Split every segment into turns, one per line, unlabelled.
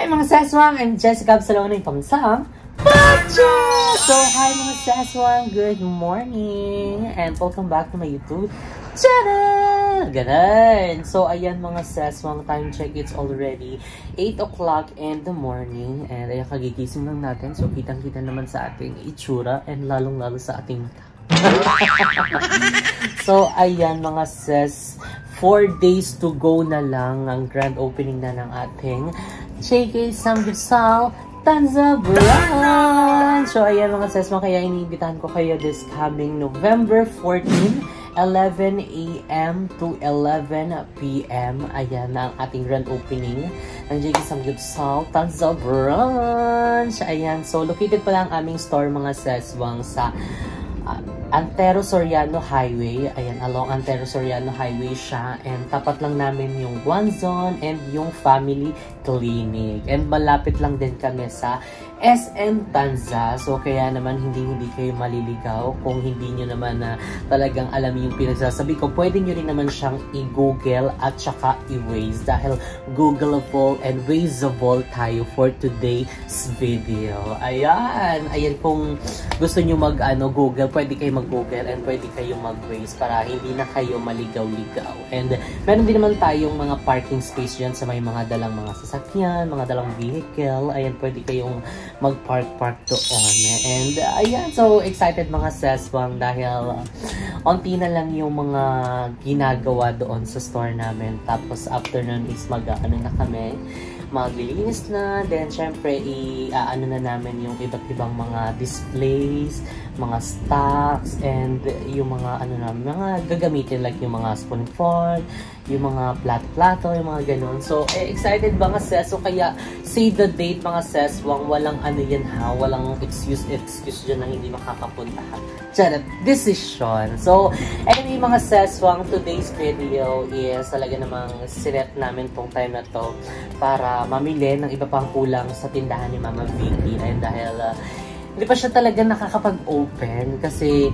Hi mga seswang! I'm Jessica Absalona from Sam Pacho! So hi mga seswang! Good morning! And welcome back to my YouTube channel! Ganun! So ayan mga seswang, time check, it's already 8 o'clock in the morning. And ayan, kagigising lang natin. So kitang-kita naman sa ating itsura and lalong-lalo sa ating mata. So ayan mga ses, 4 days to go na lang ang grand opening na ng ating JK Samgyeopsal Tanza Brunch! So ayan mga ses, kaya iniimbitahan ko kayo this coming November 14, 11 a.m. to 11 p.m. Ayan ang ating grand opening ng JK Samgyeopsal Tanza Brunch! Ayan, so located pala ang aming store mga seswang sa Antero Soriano Highway. Ayan, along Antero Soriano Highway siya. And tapat lang namin yung Guanzon and yung Family Clinic. And malapit lang din kami sa SM Tanza. So kaya naman hindi kayo maliligaw kung hindi nyo naman na talagang alam yung pinagsasabi ko. Pwede nyo rin naman siyang i-google at saka i-waze. Dahil Googleable and Wazeable tayo for today's video. Ayan. Ayan, kung gusto nyo Google, pwede kayo mag-Google and pwede kayo mag-Waze para hindi na kayo maligaw-ligaw. And meron din naman tayong mga parking space dyan sa may mga dalang mga sasakyan, mga dalang vehicle. Ayan, pwede kayong mag-park doon. And ayan, so excited mga seswang dahil onti na lang yung mga ginagawa doon sa store namin. Tapos after nun is maglilinis na. Then syempre ano na namin yung iba't ibang mga displays, mga stocks, and yung mga mga gagamitin like yung mga spoon and fork, yung mga plato, yung mga ganun. So excited mga ses. So kaya save the date mga seswang, walang yan ha, walang excuse dyan na hindi makakapunta ha. Charot, decision. So anyway mga seswang, today's video is talaga namang sinet namin tong time na to para mamili ng iba pang kulang sa tindahan ni Mama Vicky. And dahil hindi pa siya talaga nakakapag-open kasi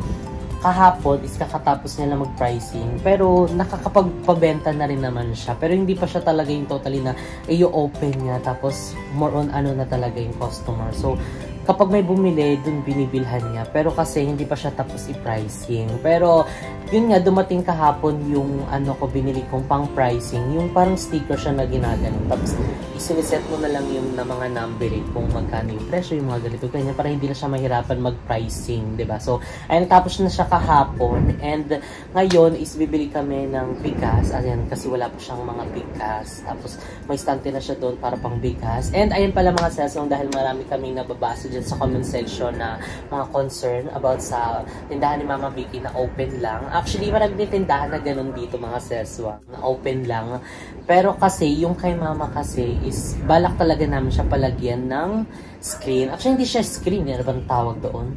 kahapon is kakatapos niya na mag-pricing, pero nakakapagpabenta na rin naman siya, pero hindi pa siya talaga yung totally na i-open niya, tapos more on na talaga yung customer. So kapag may bumili, dun binibilhan niya. Pero kasi hindi pa siya tapos i-pricing. Pero yun nga, dumating kahapon yung binili kong pang pricing. Yung parang sticker siya na ginaganon. Tapos isiniset mo na lang yung na mga numbering kung magkano yung presyo, yung mga ganito. Kanya para hindi na siya mahirapan mag-pricing, diba? So, ayun, tapos na siya kahapon. And ngayon is bibili kami ng bigas. Ayan, kasi wala pa siyang mga bigas. Tapos may stante na siya doon para pang bigas. And ayun pala mga sesong, dahil marami kaming nababasa sa comment section na mga concern about sa tindahan ni Mama Vicky na open lang. Actually, marami din tindahan na ganun dito mga seswa, na open lang. Pero kasi, yung kay Mama kasi is balak talaga namin siya palagyan ng screen. Actually, hindi siya screen. Ano bang tawag doon?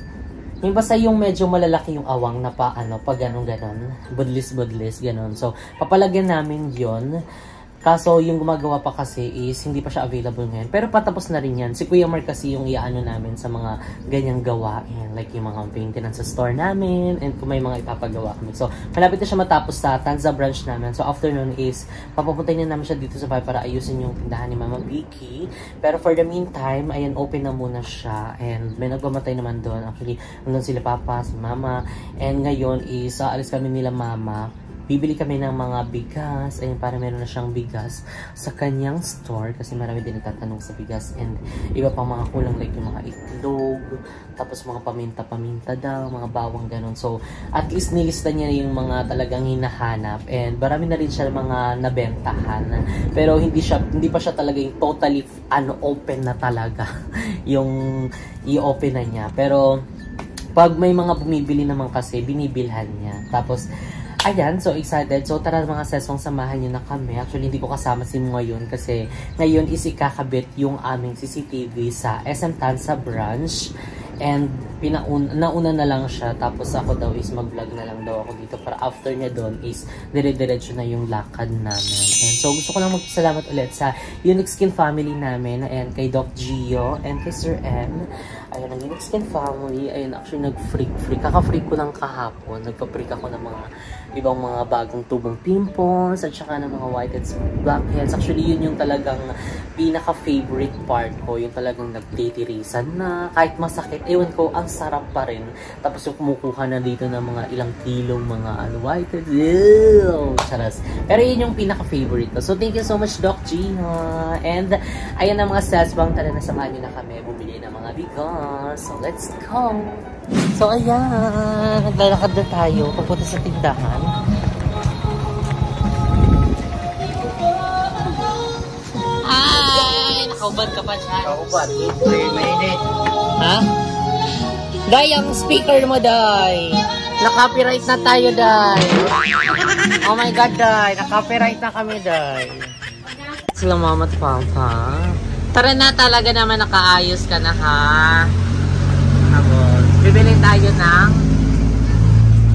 Yung basta yung medyo malalaki yung awang na pa ganon. Budlis, ganon. So, papalagyan namin yon. Kaso yung gumagawa pa kasi is hindi pa siya available ngayon. Pero patapos na rin yan. Si Kuya Mark kasi yung iaano namin sa mga ganyang gawain. Like yung mga maintenance sa store namin. And kung may mga ipapagawa kami. So malapit na siya matapos sa Tanza branch namin. So after nun is papapuntayin na namin siya dito sa bahay para ayusin yung tindahan ni Mama Vicky. Pero for the meantime, ayan, open na muna siya. And may nagmamatay naman doon. Actually, nandun sila Papa, si Mama. And ngayon is aalis kami nila Mama. Bibili kami ng mga bigas. Ayun, para meron na siyang bigas sa kanyang store. Kasi marami din nagtatanong sa bigas. And iba pang mga kulang like yung mga itlog. Tapos mga paminta-paminta daw. Mga bawang ganun. So, at least nilista niya yung mga talagang hinahanap. And marami na rin siya mga nabentahan. Pero hindi pa siya talaga yung totally open na talaga. Yung i-open na niya. Pero, pag may mga bumibili naman kasi, binibilhan niya. Tapos, ayan, so excited. So tara mga sesong, samahan nyo na kami. Actually, hindi ko kasama si Mo ngayon kasi ngayon is ikakabit yung aming CCTV sa SM Tanza branch. And nauna na lang siya. Tapos ako daw is mag-vlog na lang daw ako dito. Para after niya doon is dire-diretso na yung lakad namin. And so gusto ko lang magpasalamat ulit sa Unique Skin family namin. And kay Doc Gio and kay Sir M. Ayun, ang Unixcan family. Ayun, actually nag-freak. Kaka-freak ko lang kahapon. Nagpa-freak ako ng mga ibang mga bagong tubong pimples at saka ng mga whiteheads, blackheads. Actually, yun yung talagang pinaka-favorite part ko. Yung talagang nagtitirisan na. Kahit masakit, ewan ko, ang sarap pa rin. Tapos yung kumukuha na dito ng mga ilang kilong mga whiteheads. Ew! Charas. Pero yun yung pinaka-favorite ko. So, thank you so much, Doc Gina. And, ayun na mga sasbang. Tara na samahan nyo na kami bumili ng mga bigas. So, let's go! So, ayan. Naglalakad na tayo. Papunta sa tindahan. Ay! Nakaubad ka pa dyan.
Nakaubad. Mainit.
Ha? Day, ang speaker mo, Day. Na-copyright na tayo, Day. Oh my God, Day. Na-copyright na kami, Day. Sila mama at papa. Tara na, talaga naman nakaayos ka na, ha? Tapos, bibili tayo ng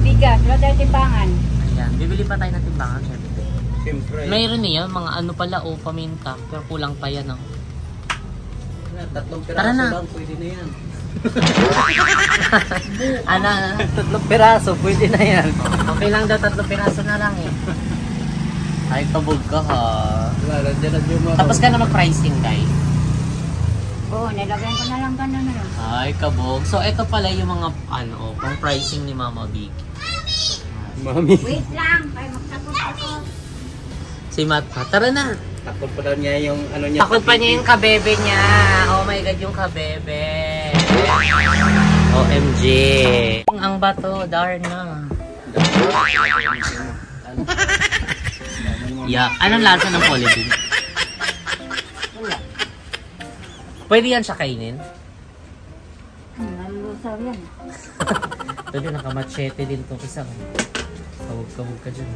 bigas, wala tayo timbangan.
ayan, bibili pa tayo ng timbangan, syempre.
Siyempre.
Mayroon niya, mga ano pala, o paminta. Pero kulang pa yan, oh.
Tatlong piraso
Tara na.
lang, pwede na yan.
Ano?
Tatlong piraso, pwede na yan.
Okay lang daw, 3 piraso na lang, eh. Ay, kabog ka, ha?
Wala, dyan na yung mga...
Tapos ka na mag-pricing, guys.
Oo, nilagyan ko na lang gano'n na lang.
Ay, kabog. So, ito pala yung mga, ano, pang pricing ni Mama Big.
Mami.
Wait lang, kaya magtapos ako.
Si Matt pa. Tara na.
Takot pa daw niya yung ano niya.
Takot pa niya yung kabebe niya. Oh my God, yung kabebe. OMG. Ang bato, Darna. Yeah. Anong lasa ng Polybig?
Wala.
Pwede yan siya kainin?
Nalulusaw yan.
Ito din, nakamachete din itong isang. Kawag ka dyan.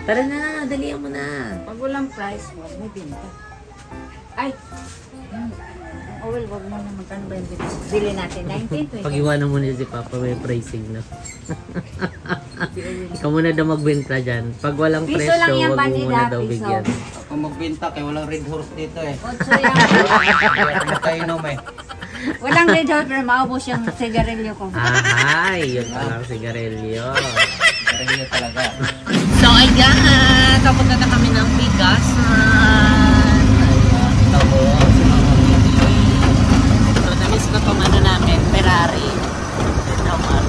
Tara na, dalihan mo na.
Pag walang price, wag may binta. Ay! Oil, wag mo na magkano ba yung binta? Bili natin, 19, 20.
Pag-iwanan mo niya si Papa, may pricing na. Ikaw muna daw magbenta dyan. Pag walang
Piso
presyo,
lang yan,
wag mo
bandida,
muna daw
piso.
bigyan.
Ako magbenta kay walang red horse dito eh.
8 yan.
Hindi ako makainom eh.
Walang red hot, pero maubos yung sigarilyo ko.
Ay, yun palang sigarilyo.
Pero yun talaga.
So, ayan. Kapunta na kami ng bigasan. Ayan. Tapos, so, na-miss ko itong ano namin, Ferrari. Naman.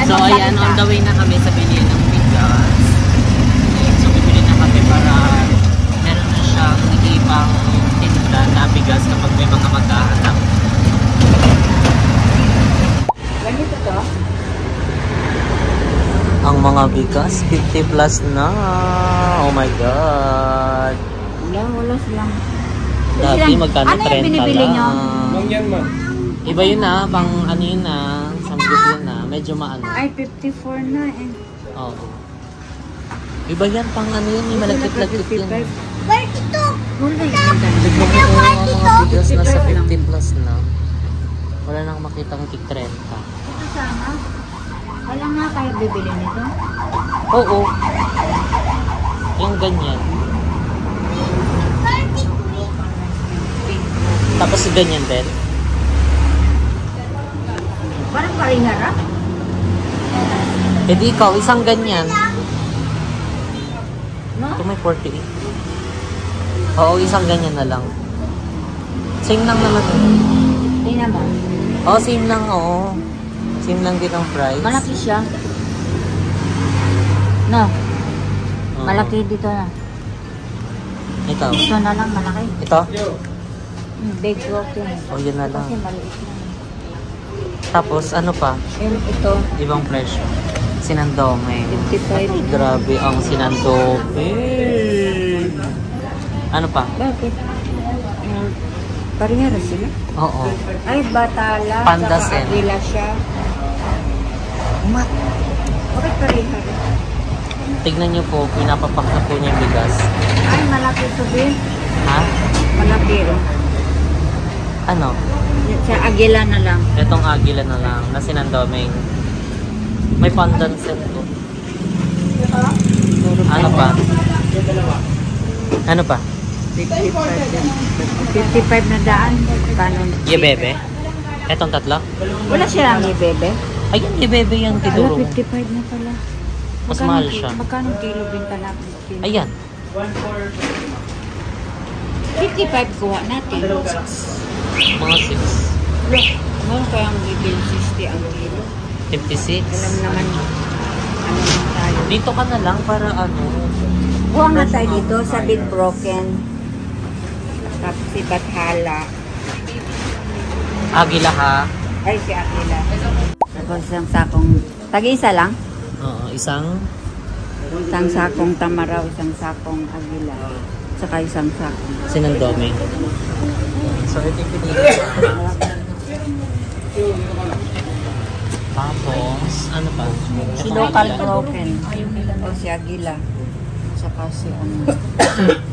So, ayan, on the way na kami sa bilihan ng bigas. So, bibili na kami para meron na siyang ibang tinda na bigas kapag may mga maghahanap.
Ganito to?
Ang mga bigas, 50 plus na. Oh my God.
Wala silang.
Dati magkano,
Ano yung
30
binibili nyo?
lang.
yan man.
Iba yun na, pang ano yun na, samgyup yun na, medyo maano.
Ay, 54 na eh.
Oo. Iba yan, pang ano yun, yung malagkit-lagkit yun.
Bakit ito? Wala
Tignan mo kung ang mga bigas nasa 50 plus na. Wala nang makitang tig 30.
Ito sana. Wala nga kaya bibili nito.
Oo. Yung ganyan. Tapos ganyan din.
Parang karingara.
E di ikaw, isang ganyan.
No?
Ito may 48. Oo, isang ganyan na lang. Same lang naman.
Hindi naman.
Oo, same lang, oo. Same lang din ang price.
Malaki siya. No,
Oo.
malaki dito na.
Ito.
Ito na lang malaki.
Ito?
Big protein.
O, yun na lang.
Kasi maliit lang.
Tapos, ano pa?
And ito,
Ibang presyo. Sinandome.
55.
Grabe ang sinandome. Ano pa?
Bakit? Parehara sila?
Oo.
Ay, batala.
Pandasen.
Saka Adila siya. Bakit parehara?
Tignan nyo po, pinapapak na po niya yung bigas.
Ay, malaki ito din.
Ha?
Malaki.
Ano?
Sa Agila na lang.
Itong agila na lang, na sinandoming. May pandan set to. Ano pa? Ano pa?
55 na daan. Paano?
Yebebe? Etong tatlo?
Wala siya ang ibebe.
Ayun, yebebe yung
Wala,
tiduro mo.
55 na pala.
Mas mahal siya.
Magkano kilo binta natin?
Ayan.
55 kuha natin.
Mga 6.
Look, meron kayang bibil 60 ang kilo.
56.
Alam naman, ano lang tayo.
Dito ka na lang para ano.
Kuha nga tayo dito sa Big Broken. Tapos si Bathala.
Agila ha.
Ay, si Akila. Tapos isang sakong, tag-isa lang?
Oo, isang
Isang sakong Tamaraw, isang sakong Agila. Saka isang sakong.
sinandomi. So, ito yung pinili ko. Tapos, ano pa?
Si Local Broken. O si Agila. Saka si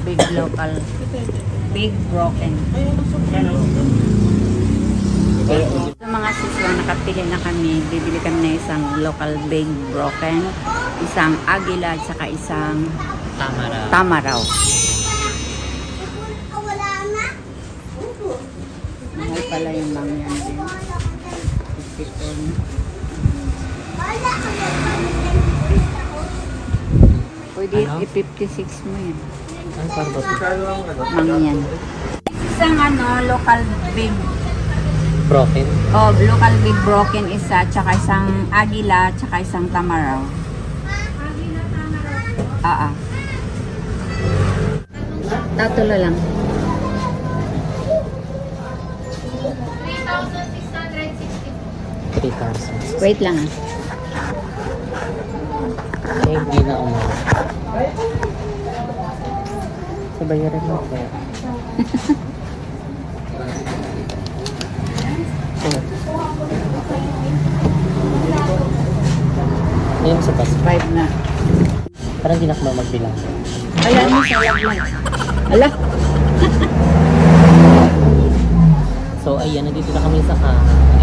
Big Local. Big Broken. Sa mga siswa, nakapili na kami. Bibili kami na isang Local Big Broken, isang Agila, saka isang
Tamara.
Tamaraw. Mahal pala yung mangyan din. 54. Pwede
Ano?
i-56 mo yan.
Ano para ba?
Mangyan. Isang local big.
Broken.
Oh, local big broken isa, tsaka isang Agila, tsaka isang Tamaraw. Tatlo lang.
3,000.
Wait lang
Eh, hindi na umar. So, bayaran mo ko. Ayun sa bus.
5 na.
Parang hindi na ako magbilang.
Alam mo sa laglag. Ala.
So, ayan, nandito na kami sa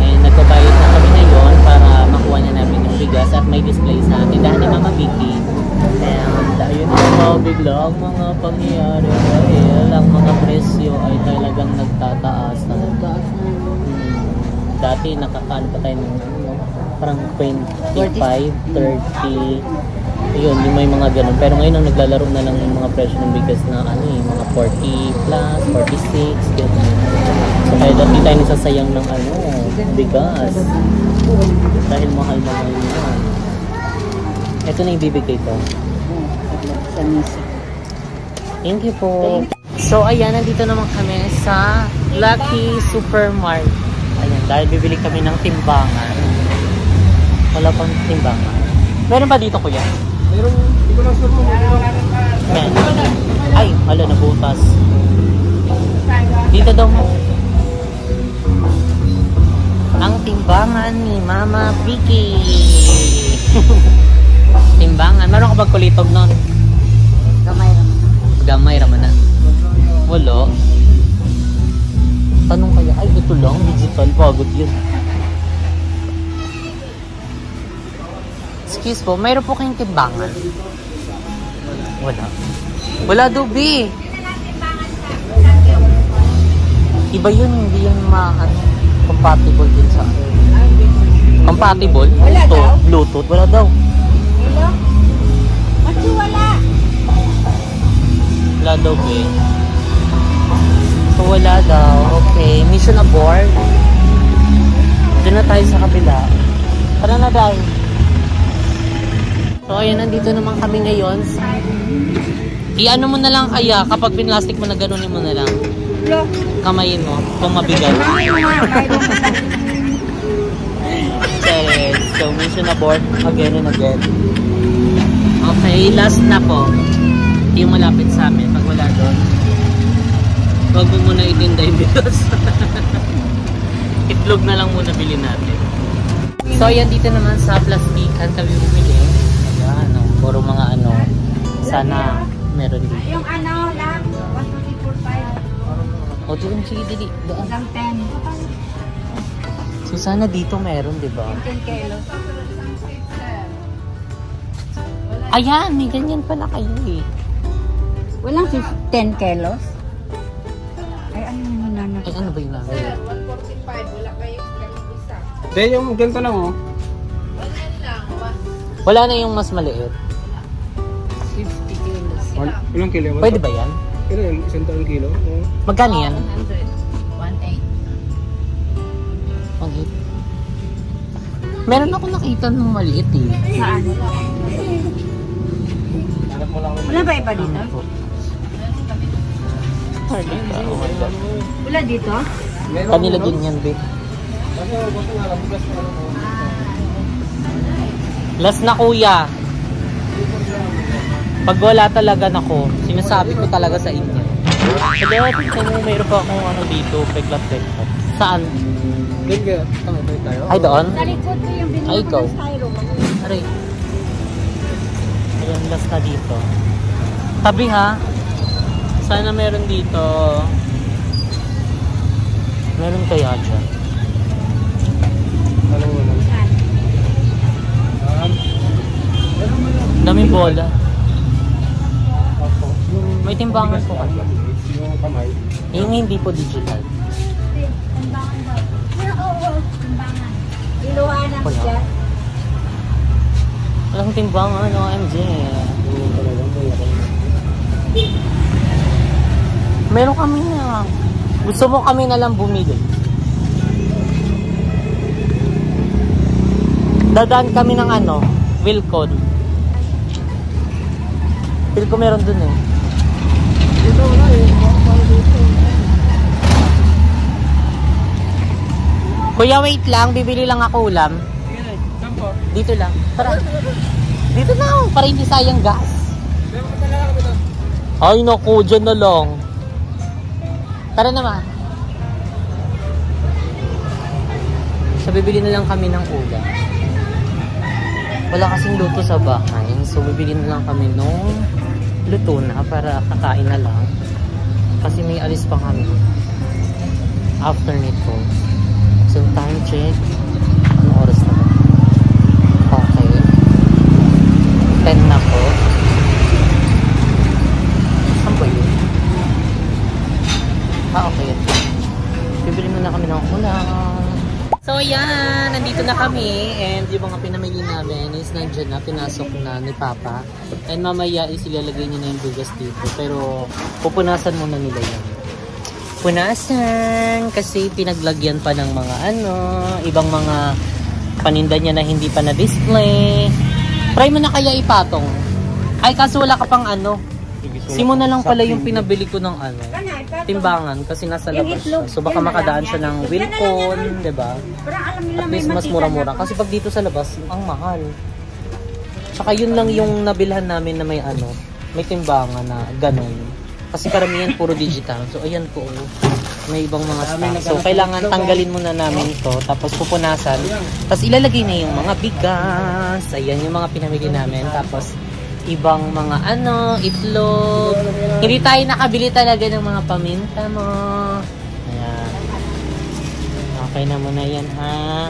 and nagbabayad na kami ngayon para makuha na namin yung bigas at may display sa tindahan ni Mama Vicky. And ayun na mga biglang mga pangyayari dahil ang mga presyo ay talagang nagtataas. Dati nakakaano pa tayo ng parang 25, 30. Yun, yung may mga ganun. Pero ngayon ang naglalaro na lang yung mga presyo ng bigas na mga 40 plus, 46, ganun. So kaya dati tayo nasasayang ng bigas. Dahil mahal na ngayon yan. Ito na ibibigay ko.
Sa misa.
Thank you po. So ayan, nandito naman kami sa Lucky Supermart. Ayan, dahil bibili kami ng timbangan. Wala pang timbangan. Meron ba dito, kuya?
Meron, hindi ko lang sure kung meron.
Ay, hala, nabutas. Dito daw mo. Ang timbangan ni Mama Vicky. Timbangan. Meron ka ba kulitog nun?
Gamay naman.
Gamay raman na. Wala. Tanong kaya, ay ito lang, digital. Pagod yun. Excuse po, mayroon po kayong timbangan? Wala. Wala daw, B. Iba yun, hindi yun compatible din sa compatible?
Wala
Ito,
daw?
Bluetooth, wala daw.
Hello? Mati wala.
Wala daw, B. So, wala daw. Okay, mission abort. Doon na tayo sa kabila. Tara na daw. So, ayan, nandito naman kami ngayon. I-ano mo na lang kaya, kapag pinlastic mo na ganunin mo na lang.
Hello?
Kamayin mo, kung mabigat. Cheers. So, mission abort again and again. Okay, last na po. Yung malapit sa amin, pag wala doon. Huwag mo muna itinda yung bilos. Itlog na lang muna bilhin natin. So, ayan, dito naman sa plastikan kami bumili. Ayan, puro mga sana meron dito.
Yung lang, 1, 2, 3, 4, 5.
O, doon, sige, dili. Doon.
Isang 10.
So, sana dito meron, di ba?
10 kilos.
Ayan, may ganyan pala kayo eh.
Walang 10 kilos? Ay, ano naman nanak?
Ay, ano ba yung namin?
145, wala kayo isa. Hindi, yung ganito lang oh.
Wala na yung mas maliit.
50 kilos.
Ilang kilo?
Pwede ba yan?
Kilo yan, 100 kilo. Oh.
Magkano yan?
1.8.
1.8. Meron ako nakita ng maliit eh.
Saan?
Hanap mo lang.
Wala ba iba dito? Wala dito?
Kanila din yan, babe. Last na kuya. Pag wala talaga nako, sinasabi ko talaga sa inyo. Kaya tingnan mo, mayroon pa akong ano dito, peklat-peklat. Saan?
Doon ka, tayo.
Ay, doon?
Sa likod ko yung binili
Ay,
ko
ikaw.
ng styro.
Aray. Ayan, last na dito. Tabi ha. Sana meron dito. Meron kaya dyan.
Alam mo lang.
Daming bola.
Ako.
May timbangan po kasi.
Yung kamay.
Yung hindi po digital.
Timbangan ba? Oo, timbangan. Iluwanan
Wala.
siya.
Walang timbangan, OMG.
Yung talagang mayroon.
Meron kami na. Gusto mo kami na lang bumili. Dadaan kami ng ano, Wilcon. Wilcon meron dun eh.
Dito wala eh.
Kuya, wait lang. Bibili lang ako ulam. Dito lang. Tara. Dito na ako. Para hindi sayang gas. Ay, naku. Dyan na lang. Tara naman. So, bibili na lang kami ng ulam. Wala kasing luto sa bahay. So, bibili na lang kami nung luto na para kakain na lang. Kasi may alis pa kami. After nito. So, time check. Anong oras na ba? Okay. 10 na po. Saan ba yun? Okay. Bibili muna kami ng ulam. So, yan. Nandito na kami. And yung mga pinamili namin is nandyan na. Pinasok na ni Papa. And mamaya is ilalagay niya na yung bigas dito. Pero, pupunasan muna nila yan. Punasan. Kasi pinaglagyan pa ng mga ibang mga paninda niya na hindi pa na-display. Try mo na kaya ipatong. Ay, kaso wala ka pang Simo na lang pala yung pinabili ko ng timbangan kasi nasa labas siya. So baka makadaan siya ng Wilcon, 'di ba? At least mas mura-mura kasi pag dito sa labas, ang mahal. Tsaka yun lang yung nabilhan namin na may may timbangan na ganun. Kasi karamihan puro digital. So ayan po, may ibang mga stock. So kailangan tanggalin muna namin ito, tapos pupunasan. Tapos ilalagay na yung mga bigas. Ayan yung mga pinamili namin. Tapos ibang mga itlog. Hindi tayo nakabili talaga ng mga paminta mo. Ayan. Okay na muna yan ha.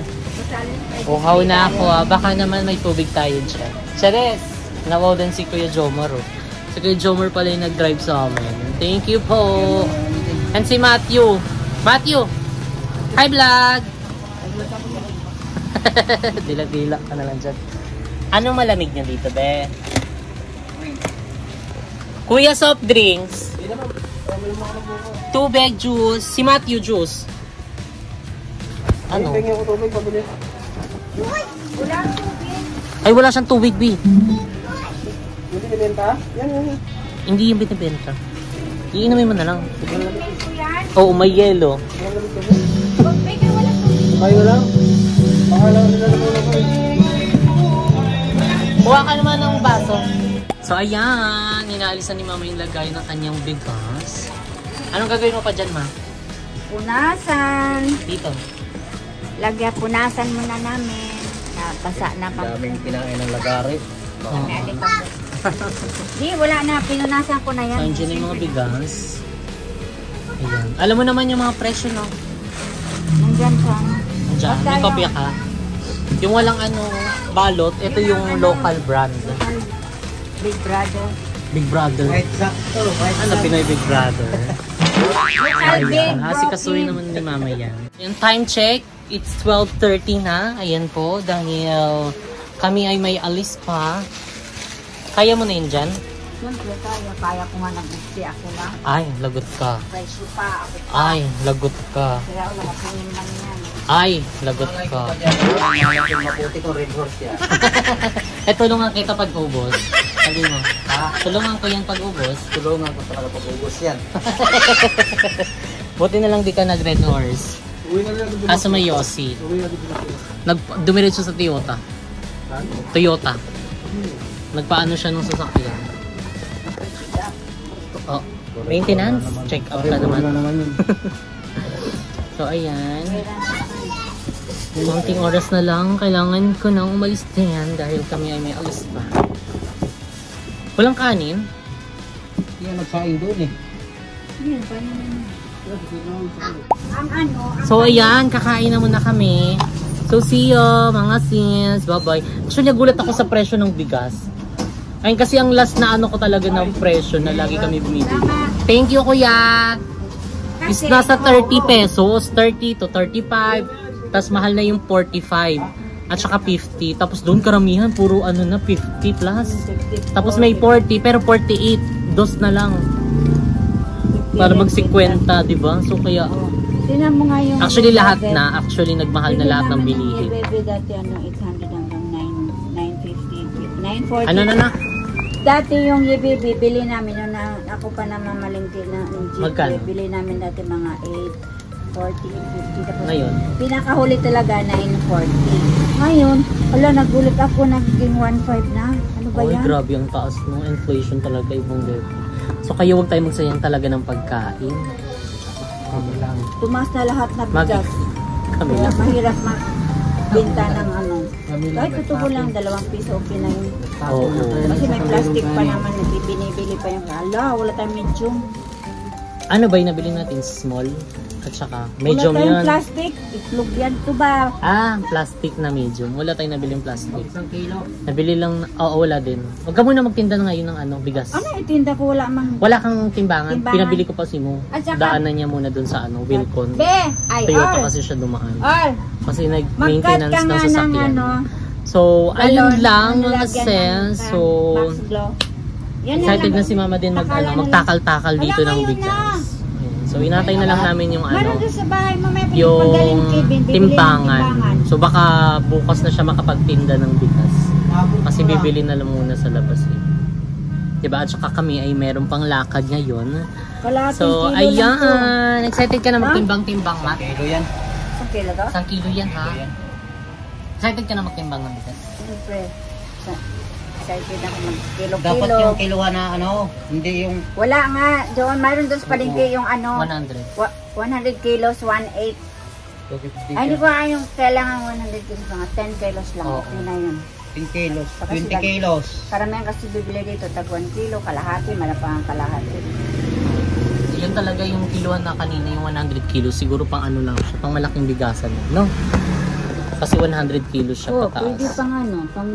Uhaw na ako ha. Baka naman may tubig tayo dyan. Chares! Nawaw din si Kuya Jomar Si Kuya Jomar pala yung nag-drive sa amin. Thank you po. And si Matthew. Matthew! Hi vlog! Dila-dila ka na lang dyan. Anong malamig nyo dito, be? Kuya, soft drinks. Tubig, juice. Si Matthew, juice. Ano? Ay, wala siyang tubig, B.
Hindi binibenta? Yan.
Hindi yung binibenta. Iinumin mo na lang. Oo, may yelo.
Kayo lang? Baka lang nila naman ako.
Kuha ka naman ng baso. So, ayan. Inaalisan ni Mama yung lagay ng kanyang bigas. Anong gagawin mo pa dyan, Ma?
Punasan.
Dito.
Lagyan, punasan muna namin. Napasa na pang...
Daming kinain ng lagari.
Di, wala na. Pinunasan ko na yan.
So, andyan yung mga bigas. Ayan. Alam mo naman yung mga presyo, no?
Nandyan sa...
Andyan. May kopya ka. Yung walang balot, ito yung local brand.
Big Brother.
Big Brother. Ano, Pinoy Big Brother? Ayan, asikasuhin naman ni Mama yan. Yung time check, it's 12:30 na. Ayan po, dahil kami ay may alis pa. Kaya mo na yun dyan?
Siyempre, kaya ko nga nag-usti ako lang.
Ay, lagot ka.
Presyo pa, ako pa.
Ay, lagot ka.
Kaya wala kapinin man yan.
Ay, lagot ka.
Maputi ko red horse yan.
Tulungan kita pag-ubos. Sabi mo, tulungan ko yan pag-ubos.
Tulungan ko talaga pag-ubos yan.
Buti na lang di ka nag-red horse. Kaso may Yossi. Dumiretso sa Toyota. Toyota. Nagpaano siya nung sasakyan. Oh, maintenance? Check up ka naman. So, ayan. Konting oras na lang. Kailangan ko nang umalis din dahil kami ay may alis pa. Walang kanin?
Hindi yan nagsaing doon eh.
So, ayan. Kakain na muna kami. So, see you, mga sis. Bye-bye. Actually, nagulat ako sa presyo ng bigas. Ayun kasi ang last na ano ko talaga ng presyo na lagi kami bumibili. Thank you, kuya! Is nasa 30 pesos, 30 to 35. Tapos mahal na yung 45. At saka 50. Tapos doon karamihan, puro ano na, 50 plus. Tapos may 40, pero 48. Dos na lang. Para mag 50, diba? So kaya...
Tinan mo nga yung...
Actually lahat na. Actually nagmahal na lahat ng bilihin.
Yung dati ano, 800 hanggang 950. 940.
Ano na?
Dati yung YBB, bili namin yun na ako pa naman malingki na
Magkano?
bili namin dati mga 840, 50. Tapos
Ngayon?
Pinakahuli talaga 940. Ngayon, wala, nagulat ako, naging 1.5 na. Ano ba
Oy,
yan?
grabe ang taas no. Inflation talaga ibang level. So kayo huwag tayo magsayang talaga ng pagkain. Kami lang.
Tumaas na lahat na bigas.
Kami
Kaya
lang.
mahirap magbenta ng ano. Kahit tutubo lang, 2 piso, okay na yun.
Oo.
Kasi may plastic pa naman, binibili pa yung hala, wala tayong medium.
Ano ba yung nabili natin? Small? At saka medium
wala tayong
yun.
plastic, itlog yan, ito ba?
Ah, plastic na medium. Wala tayong nabiling plastic.
1 kilo.
Nabili lang, wala din. Huwag ka muna magtinda na ngayon ng ano, bigas.
Ano itinda ko, wala mang...
Wala kang timbangan.
Timbangan.
Pinabili ko pa si Mo.
At saka-
Daanan niya muna dun sa ano, Wilcon.
Be! Ay,
Toyota
or!
kasi siya dumaan.
Or!
Kasi
Mag-cut
nag-maintenance
ka
ng
nga ng
sasakyan.
ano,
So, ayun
balon,
lang
ano,
mga
lagyan
sense.
ng,
So,
Max Glow. Yan
excited
lang.
na si Mama din
Akala nila-
magtakal-takal dito
Wala,
ng
ngayon
bigas.
na.
Ayan. So, inatay na lang namin yung ano,
Meron doon sa bahay, mamaya pagdaling
yung
kay Ben, bibili ng
timbangan.
timbangan.
So, baka bukas na siya makapagtinda ng bigas. Kasi bibili na lang muna sa labas eh. Diba? At saka kami ay meron pang lakad ngayon.
Kalahating
So,
kilo lang to.
ayan. Excited ka na magtimbang-timbang, Matt?
Kilo yan.
Isang kilo to?
1 kilo yan, ha? Excited ka na magtimbang ng bigas?
Siyempre. Excited ako mag-kilo-kilo.
Dapat yung kiluha na ano, hindi yung...
Wala nga. Doon, mayroon doon sa palengke yung ano.
100.
100 kilos, 1.8.
250.
Ay, hindi ko nga yung kailangan 100 kilos. Mga 10 kilos lang.
Oo.
Okay na yun.
10 kilos,
Kasi
20 kilos.
Karamihan kasi bibili dito. Tag 1 kilo, kalahati. Malapang ang kalahati.
Yun talaga yung kiluhan na kanina, yung 100 kilos. Siguro pang ano lang siya, pang malaking bigasan. No? Kasi 100 kilos siya
Oo,
pataas.
pwede pang ano. Pang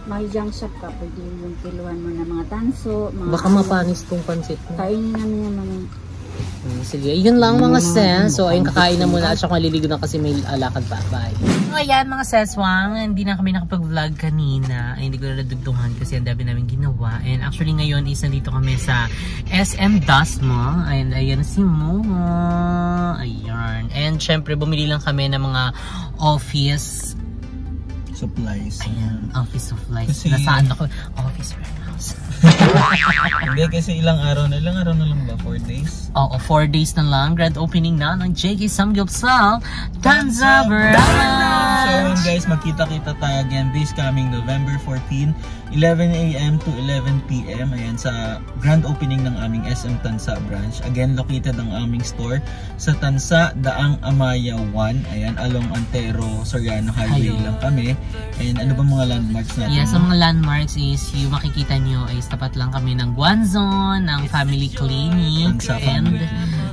may junk shop ka. Pwede yung kiluhan mo ng mga tanso. Mga
Baka mapanis tong pansit mo.
Kainin namin yung mga...
Sige, yun lang mga sense. So, ayun, kakain na muna at saka maliligo na kasi may alakad pa. Bye. So, ayan mga seswang, hindi na kami nakapag-vlog kanina. Ay, hindi ko na nadugtungan kasi ang dami namin ginawa. And actually ngayon is nandito kami sa SM Dasma. And ayan si Mo. Ayan. And syempre, bumili lang kami ng mga office
Supplies.
Ayan, office supplies.
Kasi-
Nasaan ako? Office warehouse.
Hindi kasi ilang araw na lang ba? 4 days?
Oo, 4 days na lang. Grand opening na ng JK Samgyeopsal Danza Barrage!
So yun guys, magkita-kita tayo again this coming November 14, 11 AM to 11 PM. Ayan, sa grand opening ng aming SM Tansa branch. Again, located ang aming store sa Tansa, Daang Amaya 1. Ayan, along Antero, Soriano Highway
Ayun.
lang kami. And ano ba mga landmarks natin?
Yes, ang mga landmarks is yung makikita nyo ay tapat lang kami ng Guanzon, ng Family Clinic,
Tansa
and
Family.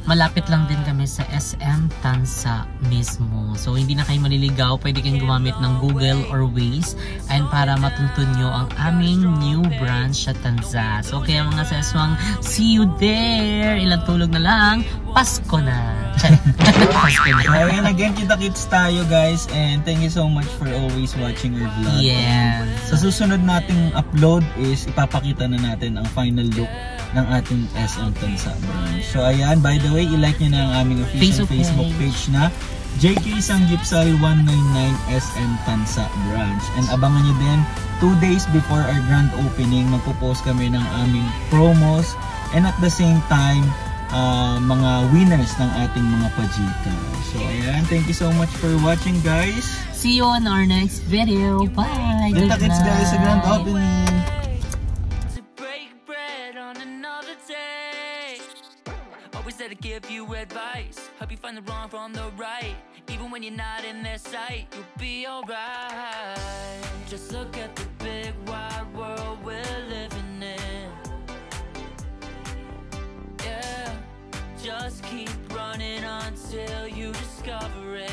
malapit lang din kami sa SM Tansa mismo. So hindi na kayo maliligaw, pwede kayong gumamit ng Google or Waze and para matuntun nyo ang aming new branch sa Tanza. So kaya mga seswang, see you there! Ilang tulog na lang, Pasko na! Pasko na.
So ayan, again, kita-kits tayo guys, and thank you so much for always watching our vlog.
Yes!
Sa susunod nating upload is ipapakita na natin ang final look ng ating SM Tansa branch. So ayan, by the way, i-like nyo na ang aming official Facebook page na JK Sanggipsal 199 SM Tansa branch. And abangan nyo din, 2 days before our grand opening, magpo-post kami ng aming promos and at the same time, mga winners ng ating mga pajika. So ayan, thank you so much for watching guys.
See you on our next video. Bye!
Kita-kits guys sa grand opening.
To give you advice, help you find the wrong from the right. Even when you're not in their sight, you'll be alright. Just look at the big wide world we're living in. Yeah, just keep running until you discover it.